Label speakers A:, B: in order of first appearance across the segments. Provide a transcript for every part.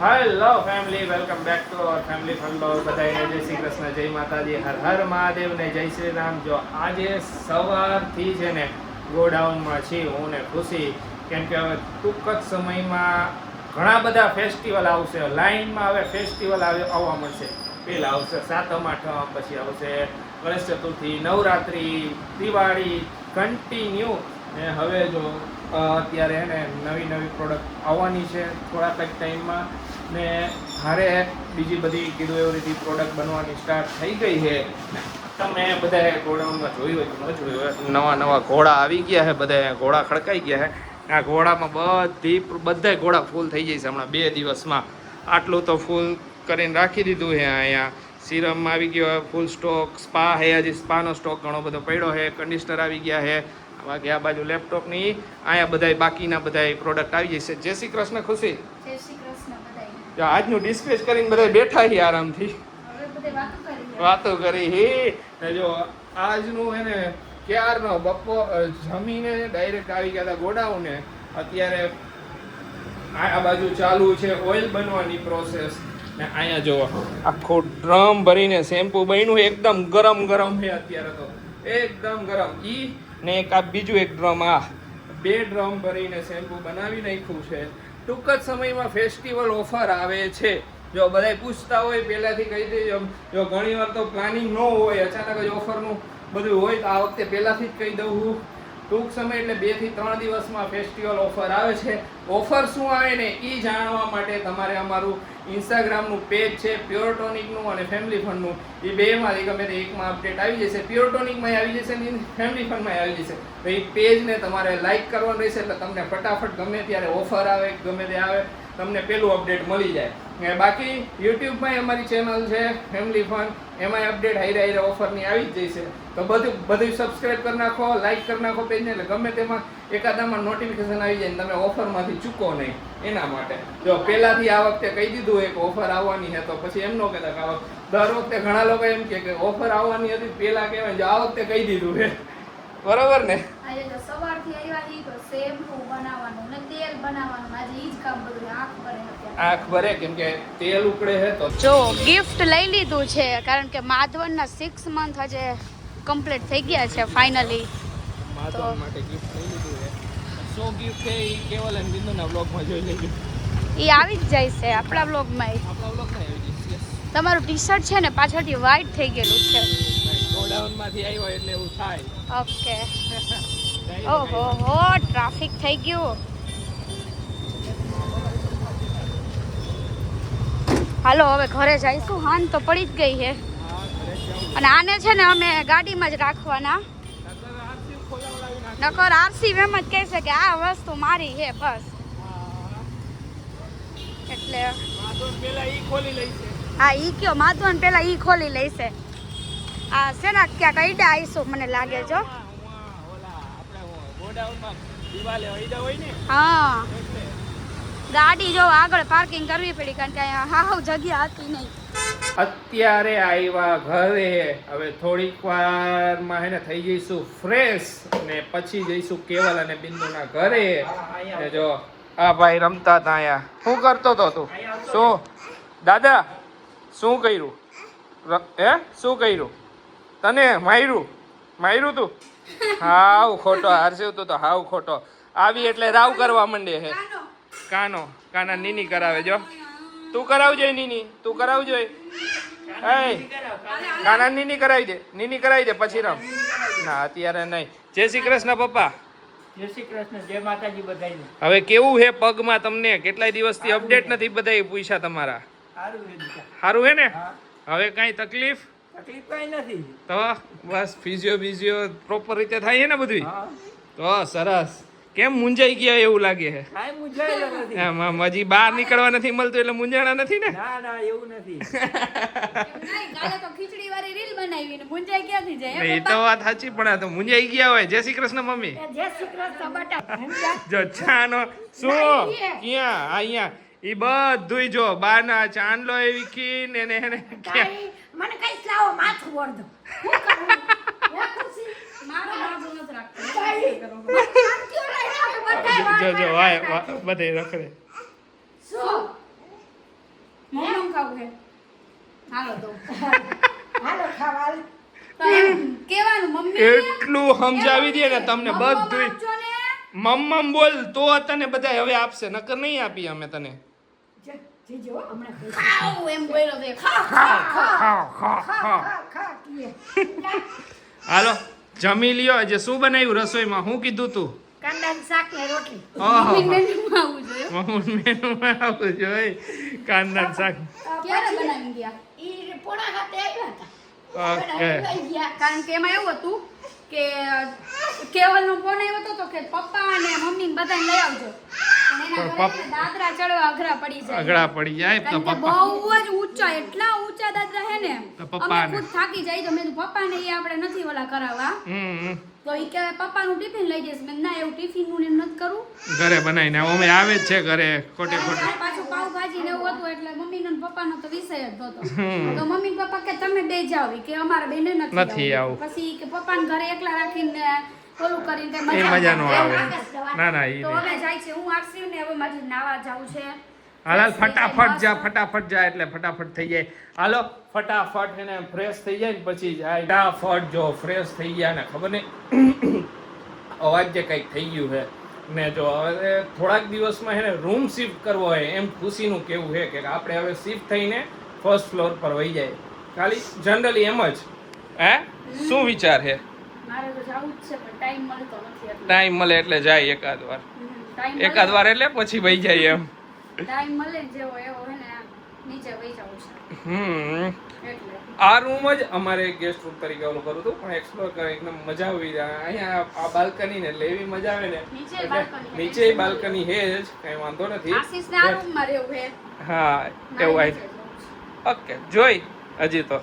A: Hello family, welcome back to our family ફંડો. બધાને જય શ્રી કૃષ્ણ, જય માતાજી, હર હર મહાદેવ ને જય શ્રી રામ. જો આજે સવારથી છે ને ગોડાઉનમાં છીએ હું ને ખુશી, કેમ કે હવે ટૂંક જ સમયમાં ઘણા બધા ફેસ્ટિવલ આવશે. લાઇનમાં હવે ફેસ્ટિવલ આવવા મળશે. પહેલાં આવશે સાતમ આઠમ, પછી આવશે ગણેશ ચતુર્થી, નવરાત્રિ, દિવાળી, કન્ટિન્યુ. ને હવે જો અત્યારે ને નવી પ્રોડક્ટ આવવાની છે થોડાક જ ટાઈમમાં, ને હારે બીજી બધી કીધું એવી રીતે પ્રોડક્ટ બનવાની સ્ટાર્ટ થઈ ગઈ છે. તમે બધા ઘોડાઓમાં જોયું હોય તો ન જોયું હોય, નવા ઘોડા આવી ગયા છે, બધા ઘોડા ખડકાઈ ગયા છે. આ ઘોડામાં બધા ઘોડા ફૂલ થઈ જાય છે હમણાં 2 દિવસમાં. આટલું તો ફૂલ કરીને રાખી દીધું છે. અહીંયા સિરમ આવી ગયો ફૂલ સ્ટોક, સ્પા છે, હજી સ્પાનો સ્ટોક ઘણો બધો પડ્યો છે, કન્ડિશનર આવી ગયા છે, બાકી આ બાજુ લેપટોપની અહીંયા બધા બાકીના બધા પ્રોડક્ટ આવી જશે. જય શ્રી કૃષ્ણ ખુશી.
B: જય શ્રી કૃષ્ણ બધાય.
A: આજનું ડિસ્કસ કરીને બધા બેઠા છીએ આરામથી,
B: હવે બધે
A: વાતો કરી હે. જો આજનું હે ને ક્યારનો બપોર જમીને ડાયરેક્ટ આવી ગયા હતા ગોડાઉને. અત્યારે આ બાજુ ચાલુ છે ઓઇલ બનવાની પ્રોસેસ. ને અહીંયા જો આખો ડ્રમ ભરીને શેમ્પુ બન્યું, એકદમ ગરમ છે અત્યારે તો, એકદમ ગરમ. ઈ ને એક આ બીજું એક ડ્રમ, આ 2 ડ્રમ ભરીને શેમ્પુ બનાવી નાખ્યું છે. ટૂંક જ સમયમાં ફેસ્ટિવલ ઓફર આવે છે. જો બધા પૂછતા હોય પહેલાથી કહી દેજો. જો ઘણી વાર તો પ્લાનિંગ ન હોય, અચાનક જ ઓફરનું બધું હોય, તો આ વખતે પહેલાથી જ કહી દઉં. ટૂંક સમય એટલે 2 થી 3 દિવસમાં ફેસ્ટિવલ ઓફર આવે છે. ઓફર શું આવે ને એ જાણવા માટે તમારે અમારું ઇન્સ્ટાગ્રામનું પેજ છે પ્યોર ટોનિકનું અને ફેમિલી ફંડનું, એ બેમાંથી ગમે તે એકમાં અપડેટ આવી જશે. પ્યોર ટોનિકમાં આવી જશે ને ફેમિલી ફંડમાં આવી જશે. તો એ પેજને તમારે લાઇક કરવાનું રહેશે, એટલે તમને ફટાફટ ગમે ત્યારે ઓફર આવે, ગમે તે આવે, તમને પેલું અપડેટ મળી જાય. બાકી યુટ્યુબમાં અમારી ચેનલ છે ફેમિલી ફંડ, એમાંય અપડેટ હાઈરે ઓફરની આવી જ જશે. તો બધું સબસ્ક્રાઈબ કરી નાખો, લાઇક કરી નાખો પેજને, એટલે ગમે તેમાં એકાદામાં નોટિફિકેશન આવી જાય ને તમે ઓફરમાંથી ચૂકો નહીં. એના માટે જો પહેલાથી આ વખતે કહી દીધું એક ઓફર આવવાની છે, તો પછી એમ ન કહેતા કે દર વખતે ઘણા લોકો એમ કે ઓફર આવવાની હતી પહેલા કહેવાય, જો આ વખતે કહી દીધું છે. બરોબર ને?
B: આજે સવારથી આવ્યા ઈ તો શેમ્પુ બનાવવાનું ને તેલ બનાવવાનું, આજે ઈ જ કામ બધું.
A: આંખ ભરે કેમ કે તેલ ઉકળે છે. તો
B: જો ગિફ્ટ લઈ લીધું છે, કારણ કે માધવનના 6 મંથ આજે કમ્પ્લીટ થઈ ગયા છે ફાઇનલી.
A: માધવન માટે ગિફ્ટ લઈ લીધું છે. શું ગિફ્ટ છે એ કેવલ અને બિંદુના બ્લોગમાં જોઈ લેજો.
B: ઈ આવી જ જાય છે આપણા બ્લોગમાં.
A: આવી જશે.
B: તમારું ટી-શર્ટ છે ને પાછળથી વ્હાઈટ થઈ ગયેલું છે.
A: ગોડાઉનમાંથી આવ્યો એટલે એવું થાય.
B: ઓકે. ઓહો હો, ટ્રાફિક થઈ ગયું. હાલો હવે ઘરે જઈશું, હાન તો પડી જ ગઈ છે. અને આને છે ને અમે ગાડીમાં જ રાખવાના, નકર આરસી એમ જ કહેશે કે આ વસ્તુ મારી છે બસ. એટલે હા ઈ કયો માધવન પેલા ઈ ખોલી લઈશે. આ છે ને ક્યાંક અઈડા આવીશું મને લાગે જો. હા ગાડી જો આગળ પાર્કિંગ કરવી પડી, કારણ કે અહીંયા હાવ જગ્યા હતી નહીં.
A: અત્યારે આવ્યા ઘરે, હવે થોડીક વારમાં હે ને થઈ જઈશું ફ્રેશ, ને પછી જઈશું કેવલ અને બિંદુના ઘરે. જો આ ભાઈ રમતા હતા અહીંયા. શું કરતો હતો તું? શું દાદા શું કર્યું? શું કર્યું? તને માર્યું તું? હાવ ખોટો હારસ્યો તું તો, હાવ ખોટો. આવી એટલે રાવ કરવા માંડે છે. કાના નીની કરાવે. જો તું કરાવજો નીની, તું કરાવજો. કાના નીની કરાવી દે પછી રમ. ના અત્યારે નહીં. જય શ્રી કૃષ્ણ પપ્પા.
C: જય શ્રી કૃષ્ણ, જય માતાજી બધાને.
A: હવે કેવું છે પગમાં તમને? કેટલાય દિવસથી અપડેટ નથી બધાય પૂછ્યા તમારા. સારું હે ને? હવે કઈ તકલીફ
C: કઈ નથી
A: તો બસ ફિઝિયો પ્રોપર રીતે થાય છે ને બધું? તો સરસ. કેમ મૂંઝાઈ ગયા એવું લાગે છે?
C: કાઈ મૂંઝાયેલો નથી.
A: એમ હજી બહાર નીકળવા નથી મળતું એટલે મૂંઝાણા નથી ને?
C: ના એવું નથી.
B: કાલે તો ખીચડી વાળી રીલ બનાવી ને મૂંઝાઈ ક્યાંથી જાય?
A: એ તો વાત સાચી, પણ આ તો મૂંઝાઈ ગયા હોય. જય શ્રી કૃષ્ણ મમ્મી.
B: જય શ્રી કૃષ્ણ બટા.
A: જો ચાનો શું ક્યાં અહીંયા ઈ બધુંય જો બાના ચાંદલો એવી ખીન એને એને
B: મને કઈ લાવો માથું વળદો. હું કરું? યા ખુશી મારો બાજુ ન રાખતો. જો
A: વાય બધે રખડે.
B: શું ખાવું છે હાલો તો
D: હાલો ખાવા
B: તો એમ કહેવાનું મમ્મી
A: એટલું સમજાવી દે ને તમને બધું મમ્મમ બોલ તો તને બધા હવે આપશે નકર નહીં આપી અમે તને
D: જીજો હમણાં કહી
B: ખાવ એમ બોલ્યો છે ખાવ
A: ખાઓ
D: ખા કીએ
A: હાલો જમી લ્યો આજે શું બનાવ્યું રસોઈમાં શું કીધું તું
D: કાંદાનું શાક ને રોટલી
A: ઓહો
B: મેનુમાં આવું જોઈએ
A: મેનુમાં આવું જોઈએ કાંદા શાક
B: ક્યારે બનાવી ગયા
D: ઈ પોણા હાથે આવ્યા હતા
A: ઓકે
D: લઈ ગયા
B: કારણ કે એમાં એવું હતું કે કેવલનો ફોન આવ્યો હતો તો કે પપ્પા અને મમ્મી બધાને લઈ આવજો પણ એના ઘરે દાદરા ચડવા અઘરા પડી જાય
A: અગડા પડી જાય તો
B: કારણ કે
A: પપ્પા
B: બહુ જ ઊંચા એટલા ઊંચા દાદરા હે ને
A: તો
B: અમે
A: પપ્પાને.
B: ખુદ થાકી જાય તો મેં કીધું પપ્પાને ઈ આપણે નથી ઓલા કરાવવા તો ઈ કે પપ્પાનું ટિફિન લઈ જઈશ મેં ના એવું ટિફિનનું ને નથી કરું
A: ઘરે બનાવીને અમે આવે જ છે ઘરે ખોટે ખોટે
B: અને પાછું પાવભાજી ને એવું હતું એટલે મમ્મીનો ને પપ્પાનો તો વિષય જ હતો તો મમ્મી ને પપ્પા કે તમે બે જાવ ઈ કે અમારા બેને
A: નથી
B: નથી
A: આવું.
B: આવું પછી ઈ કે પપ્પાને ઘરે એકલા રાખીને ઓલું કરીને
A: એ મજા નો આવે ના ના ઈ
B: તો
A: નહીં
B: હવે જાય છે હું આરસી ને હવે મારે નાવા જાવું છે
A: હાલ ફટાફટ જા એટલે ફટાફટ થઈ જાય હાલો ફટાફટ એને ફ્રેશ થઈ જાય ને પછી જાય ફટાફટ જો ફ્રેશ થઈ ગયા ને ખબર નહીં અવાજ જે કંઈક થઈ ગયું છે ને જો હવે થોડાક દિવસમાં એને રૂમ શિફ્ટ કરવો હોય એમ ખુશીનું કેવું છે કે આપણે હવે શિફ્ટ થઈને ફર્સ્ટ ફ્લોર પર વહી જાય ખાલી જનરલી એમ જ હે શું વિચાર છે
B: મારે તો જાવું જ છે પણ ટાઈમ મળતો નથી એટલે
A: ટાઈમ મળે એટલે જાય એકાદ વાર
B: ટાઈમ
A: એકાદ વાર એટલે પછી વહી જાય એમ
B: ટાઈમ મળે ને જેવો એવો હે ને નીચે વહી જાવું છે એટલે
A: આ રૂમ જ અમારે ગેસ્ટ રૂમ તરીકે ઓલું કરું હતું પણ એક્સપ્લોર કરે એકદમ મજા આવી જાય અહીંયા આ બાલ્કની ને એટલે એવી મજા આવે ને
B: નીચે
A: એટલે
B: balcony છે.
A: નીચે બાલ્કની છે જ કઈ વાંધો નથી
B: આશીષ ના રૂમ માં રહેવું હે
A: હા એવું
B: નીચે
A: આવી
B: જવું
A: ઓકે જોઈ હજી તો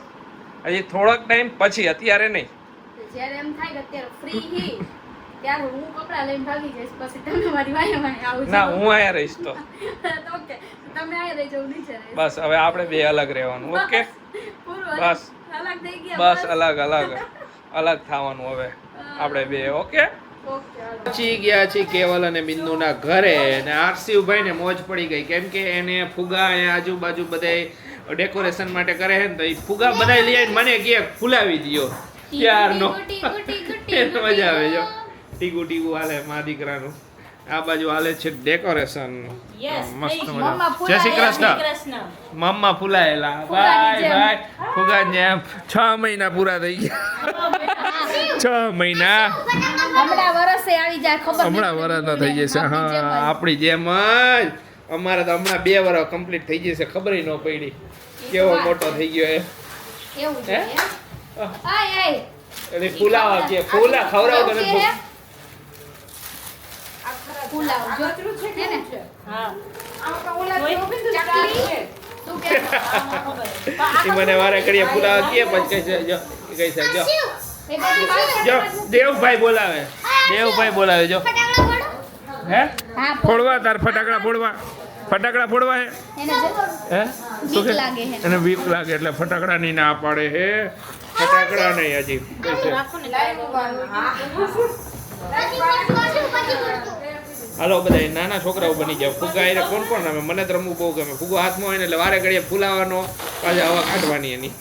A: હજી થોડોક ટાઈમ પછી અત્યારે નહીં
B: છે. જ્યારે એમ થાય કે અત્યારે ફ્રી હી ત્યારે હું કપડા લઈને ભાગી જઈશ પછી તમે મારી વાય વાય આવજો
A: ના હું અહીંયા રહીશ તો
B: ઓકે તમે આયા રહી જાવ નીચે રહીશ.
A: બસ હવે આપણે બે અલગ રહેવાનું ઓકે
B: પૂરું
A: બસ.
B: અલગ થઈ ગયા
A: બસ અલગ થવાનું હવે આપણે બે ઓકે
B: ઓકે હાલો.
A: પહોંચી ગયા છીએ કેવલ અને બિંદુના ઘરે અને આરસીભાઈ ને મોજ પડી ગઈ કેમ કે એને ફુગા અને આજુબાજુ બધાય ડેકોરેશન માટે કરે છે ને તો એ ફુગા બધાય લઈ આવીને મને કે ફૂલાવી દ્યો ત્યારનો એને મજા આવે જો ટીગુ હાલે મા દીકરાનું આ બાજુ હાલે છે ડેકોરેશન મસ્ત મજા જય શ્રી કૃષ્ણ મમ્મા ફૂલાયેલા
B: ફુગાની
A: ભાઈ
B: જેમ.
A: ભાઈ ફુગા જેમ 6 મહિના પૂરા થઈ ગયા 6 મહિના
B: હમણાં વરસે આવી જાય ખબર
A: હમણાં વરસ થઈ જશે હા આપણી જેમ જ અમારે તો હમણાં 2 વર્ષ કમ્પ્લીટ થઈ જશે ખબર ન પડી કેવો મોટો થઈ ગયો એ
B: એવું છે
A: હે?
B: આય આય
A: એટલે ફૂલાવા કે ફૂલા ખવડાવો તો
B: એવું છે
A: નથી
B: હે? ફુલાવ જો હે ને ચકલી શું કે
A: એ મને વારે ઘડીએ ફૂલાવા કે પછી કહે છે જો એ કહે છે જો
B: એ બધી વાત
A: જો દેવભાઈ બોલાવે જો હે
B: હા
A: ફોડવા તાર ફટાકડા ફોડવા હે
B: એને
A: હે શું
B: બીક
A: કે?
B: લાગે હે.
A: એને બીક લાગે એટલે ફટાકડા ની ના પાડે હે ફટાકડા નહીં હજી કહે છે. હાલો બધા નાના છોકરાઓ બની જાવ ફુગા એ કોણ કોણ રમે મને તો રમવું બહુ ગમે ફુગો હાથમાં હોય ને એટલે વારે ઘડીએ ફૂલાવાનો પાછા હવા કાઢવાની એની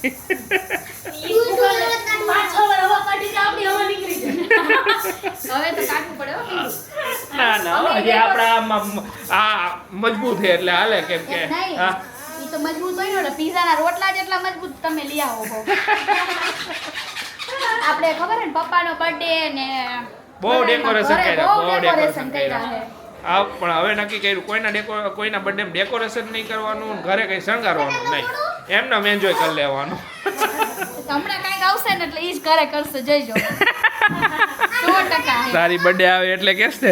B: હવે તો કાઢવું પડે હો બીજું.
A: ના ના હજી આપણા આ મજબૂત છે એટલે હાલે કેમ કે
B: નહીં
A: હા
B: ઈ તો મજબૂત હોય ને પીઝાના રોટલા જેટલા મજબૂત તમે લઈ આવો છો. આપણે ખબર હે ને પપ્પાનો બર્થડે ને
A: બહુ ડેકોરેશન
B: ઘરે
A: કર્યા
B: બહુ
A: બહુ
B: ડેકોરેશન
A: ડેકોરેશન
B: કર્યા
A: કર્યા
B: હે.
A: આ પણ હવે નક્કી કર્યું કોઈના બર્થડે ડેકોરેશન નહીં કરવાનું ઘરે કઈ શણગારવાનું નહીં એમને એન્જોય કરી લેવાનું
B: હમણાં કાંઈક આવશે ને એટલે ઈ જ ઘરે કરશે જોઈજો 100% હે.
A: તારી બર્થડે આવે એટલે કેસ છે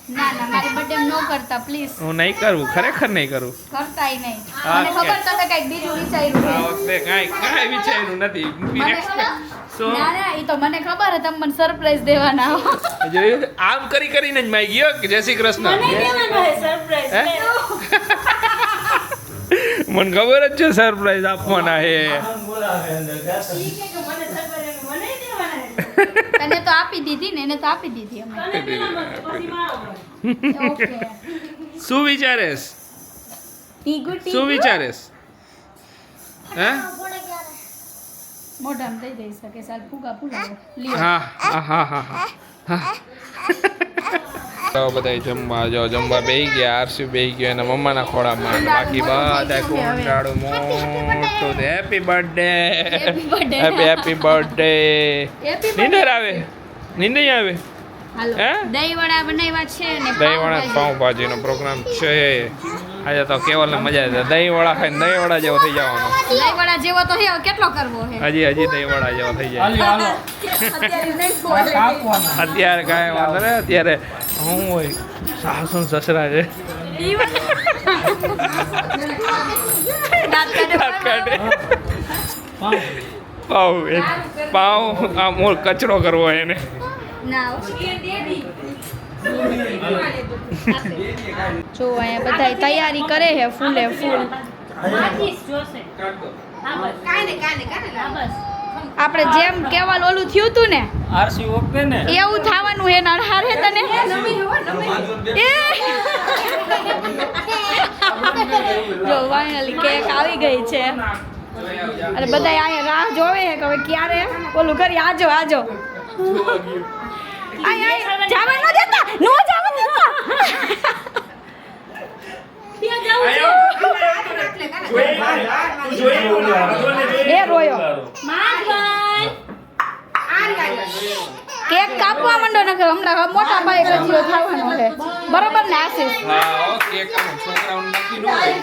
B: ના ના મારી બર્થડે નો કરતા પ્લીઝ
A: હું નહીં કરું ખરેખર નહીં કરું
B: કરતાય નહીં
A: હા,
B: મને ખબર તમે કઈક બીજું વિચાર્યું
A: આ
B: છે.
A: વખતે કાંઈ વિચાર્યું નથી
B: મને ખબર ના ના ઈ તો મને ખબર હે તમે મને સરપ્રાઈઝ દેવાના હો.
A: જોયું આમ કરીને જ માઈ ગયો કે જય શ્રી કૃષ્ણ હે? મને ખબર જ છે સરપ્રાઈઝ આપવાના હે
B: તને તો આપી દીધી ને એને તો આપી દીધી અમે ઓકે
A: શું વિચારેશ
B: ટીગુ ટીગુ
A: શું વિચારેશ હે
B: મોઢામાં થઈ જઈ શકે સાલ ફૂગા ફૂલાવો લ્યો
A: હા હા હા હા હા તો બધા જમવા બેહી ગયા આરસી બેહી ગયો એના મમ્માના ખોળામાં બાકી બધા કુંડાળું મોટું હેપી બર્થડે હેપી બર્થડે નીંદર આવે નીંદર આવે
B: હાલો
A: હે?
B: દહીં વડા બનાવ્યા છે ને
A: દહીંવડા પાઉંભાજીનો પ્રોગ્રામ છે આજે તો કેવલને મજા આવે દહીં વડા ખાઈને દહીં વડા જેવો થઈ જવાનો
B: દહીં વડા જેવો તો હે કેટલો કરવો હે
A: હજી દહીં વડા જેવો થઈ જાય
C: હાલો
B: અત્યારે નહીં બોલે.
A: અત્યારે કાંઈ વાંધો નહીં અત્યારે હું હોય સાસુ ને સસરા છે
B: દાંત કાઢે.
A: દાંત કાઢે. પાવ આ મોર કચરો કરવો એને
B: ના જો અહીંયા બધા તૈયારી કરે છે ફૂલે ફૂલ આપણે જેમ કેવલ ઓલું થયું તું ને
C: આરસી ઓકે ને
B: એવું થવાનું હે નરહાર હે તને એ! જો ફાઇનલી કેક આવી ગઈ છે અને બધા અહીંયા રાહ જોવે છે કે હવે ક્યારે ઓલું કરી આજો આજો જાવા ન દેતા નો જાવા દેતા એ રોયો કેક કાપવા માંડો ને હમણાં મોટા ભાઈ ગજીયો થવાનો છે બરોબર ને આશીષ
A: હા ઓકે છોકરાઓને નક્કી ન હોય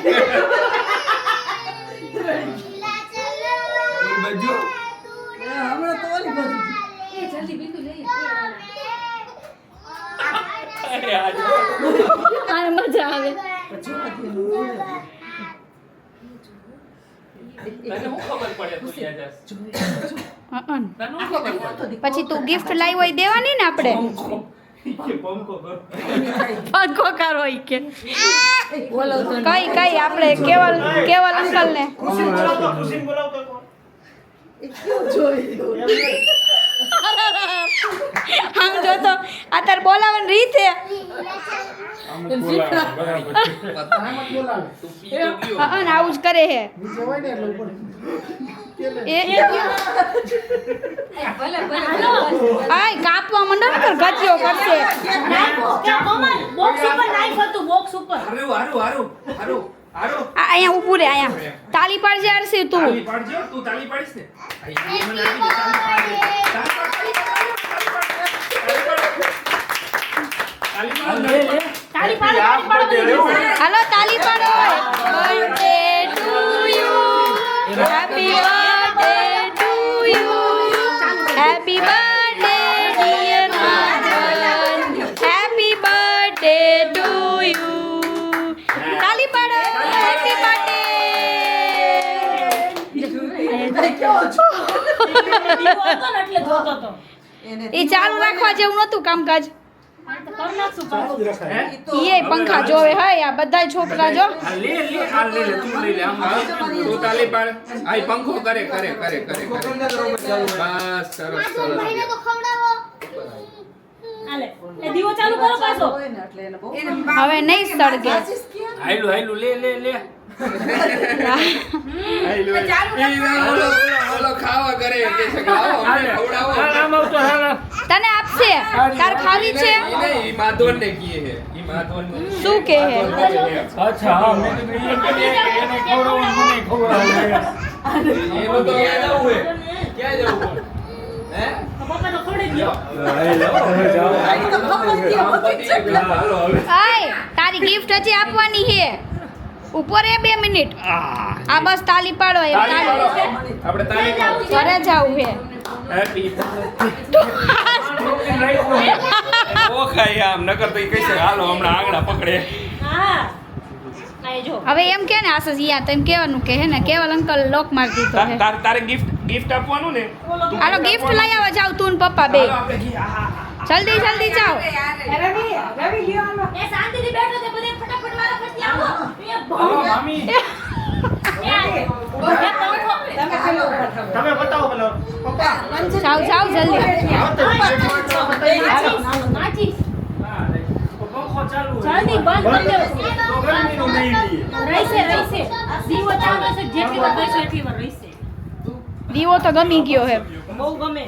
B: આને મજા આવે પછી તું ગિફ્ટ લાવી હોય દેવાની ને આપણે પંખો કરો ઈ કે કઈ કઈ આપણે કેવલ અંકલ ને આમ જો તો અત્યારે બોલાવવાની રીત હે આવું જ કરે હે આય કાપવા માંડો ને ગજ્યો કરશે અહીંયા ઊભું રે અહીંયા તાલી પાડજે આરસી તું
A: તાલી પાડીશ ને
B: હાલો તાલી પાડો birthday to you happy birthday to you happy birthday dear mother happy birthday to you તાલી પાડો હેપી બર્થડે એ ચાલુ રાખવા જેવું નતું કામકાજ એ પંખા જોવે હય આ બધા છોકરા જો
A: તું તાલી પાડ આ પંખો કરે બસ સરસ
B: હવે નહીં સળગે
C: હાઈલું લે
A: ઓલો ખાવા કરે કે છે લાવો અમને ખવડાવો
B: તને આપશે તાર ખાલી છે
A: ઈ માધવન ને કીએ હે ઈ માધવન
B: શું કે હે
C: અચ્છા હા મેં કીધું એને ખવડાવવાનું મને ખવડાવવાનું
A: એનો તો ક્યાં જવું હે હે
B: આય તારી ગિફ્ટ હજી આપવાની છે ઉપર એ 2 મિનિટ આ બસ તાલી પાડો એમ તાલી
A: આપણે તાલી પાડો
B: ઘરે જાવું છે
A: હેપી ઓ ખાઈ આમ નકર તો ઈ કઈસે હાલો હમણાં આંગળા પકડે
B: હવે એમ કે ને આસસ યા તેમ કહેવાનું કે હે ને કેવલ અંકલ લોક માર દીધો હે
A: તારે ગિફ્ટ આપવાનું ને
B: હાલો ગિફ્ટ લઈ આવો જાવ તું ને પપ્પા બે
A: હાલો આપણે
B: જલ્દી જાઓ
A: હાલો મામી
C: તમે બતાવો પેલો પપ્પા
B: જાઓ જલ્દી
C: પંખો ચાલુ
B: જલ્દી બંધ કરી દેવું.
C: તો ગરમીનું નહીં લઈએ.
B: રહીશે દીવો ચાલુ છે, જેટલી વાર રહેશે એટલી વાર રહેશે. દીવો તો ગમી ગયો હે. બહુ ગમે.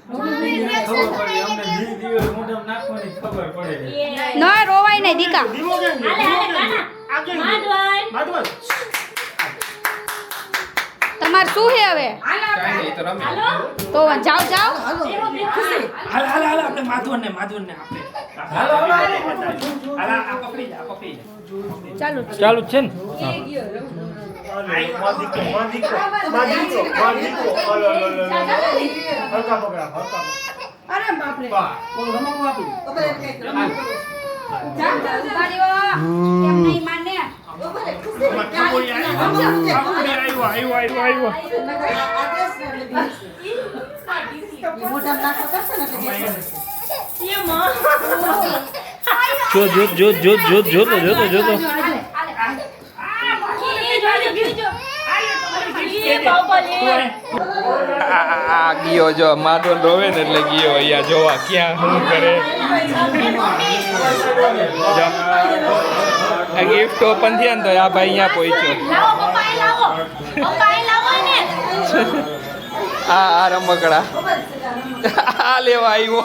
C: ખબર પડી અમને જે દિવસ મોઢામાં નાખવાની ખબર પડે
B: ના રોવાય નહીં દીકા. તમાર શું હે હવે?
A: કાંઈ નહીં, તો રમે.
B: તો જાઓ જાઓ.
C: હાલ આપણે માધવનને આપણે હાલો આ પકડી જા
B: ચાલુ
C: ચાલુ જ છે ને
D: અરે બાપરે
B: કેમ નહીં માને?
C: જોતો
A: આ ગયો જો માધવન રોવે ને એટલે ગયો અહીંયા જોવા ક્યાં શું કરે. જો, આ ગિફ્ટ ઓપન થયા ને તો આ ભાઈ અહીંયા પહોંચ્યો. આ રમકડા આ લેવા આવ્યો.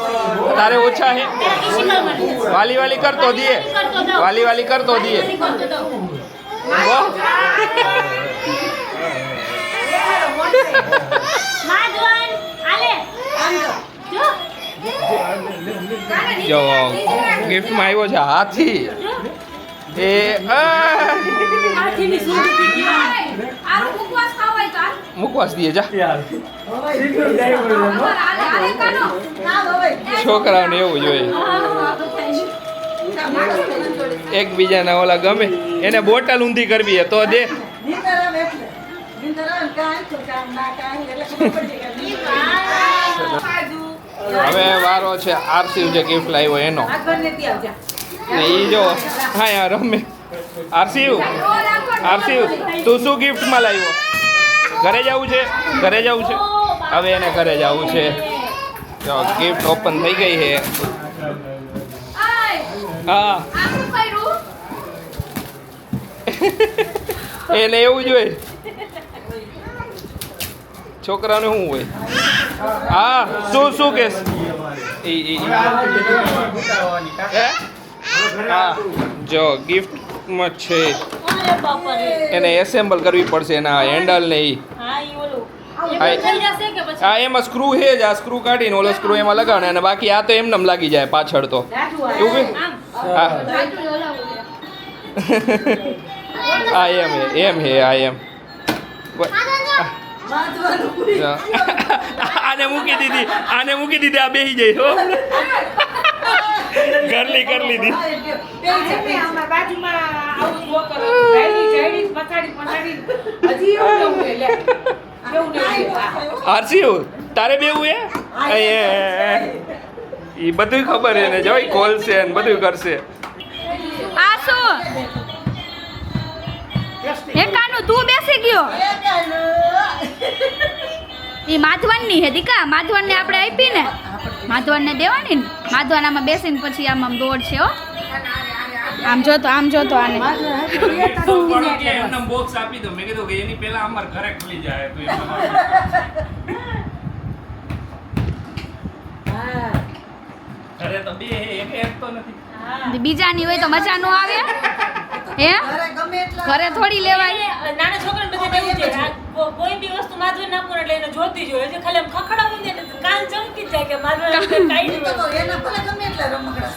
A: તારે ઓછા હે? વાલી વાલી કરતો દીએ, વાલી વાલી કરતો દીએ. વાહ. જો ગિફ્ટમાં આવ્યો છે હાથી. એ મુકવાસ દીએ જા. છોકરાઓને એવું જોઈએ, એકબીજાના ઓલા ગમે એને બોટલ ઊંધી કરવી તો દે. હવે વારો છે આરસીવ જે ગિફ્ટ લાવ્યો એનો. ને ઈ જો હા યાર રમે. આરસીવ તું શું ગિફ્ટમાં લાવ્યો? ઘરે જવું છે? ઘરે જવું છે? હવે એને ઘરે જવું છે. જો ગિફ્ટ ઓપન થઈ ગઈ છે. હા એને એવું જ હોય, છોકરાને શું હોય. હા શું કેસ? હા જો ગિફ્ટમાં છે એને એસેમ્બલ કરવી પડશે એના હેન્ડલ ને ઈ. હા એમાં સ્ક્રૂ છે જ, આ સ્ક્રૂ કાઢીને ઓલો સ્ક્રૂ એમાં લગાડે અને બાકી આ તો એમને લાગી જાય પાછળ તો એવું કે. હા આ એમ હે આ એમ. આને મૂકી દીધી આ બેસી જાય હો. કરલી દીધી. આરસીયુ તારે બેવું એ બધું ખબર હે ને, જોઈ ખોલશે ને બધું કરશે.
B: આ શું હે કાનુ તું બેસી ગયો? ઈ માધવનની હે દીકા. માધવનને આપણે આપી ને, માધવનને દેવાની ને. માધવન આમાં બેસીને પછી આમ દોડ છે હો. આમ જોતો આને
A: એમને બોક્સ આપી દો. મેં કીધું કે એની પહેલા અમાર ઘરે ખુલી જાય તો ઘરે તો બે એક તો નથી.
B: બીજાની હોય તો મજા નો આવે હે? ઘરે થોડી લેવાય.
E: નાના છોકરાને બધે દેવું છે. કોઈ બી વસ્તુ માધવન નાખવું એટલે એને જોતી જ હોય. એટલે ખાલી આમ ખખડાવું ને કાન ચમકી જાય કે માધવન કાઈ નહીં.
D: એના ભલે ગમે એટલા રમકડા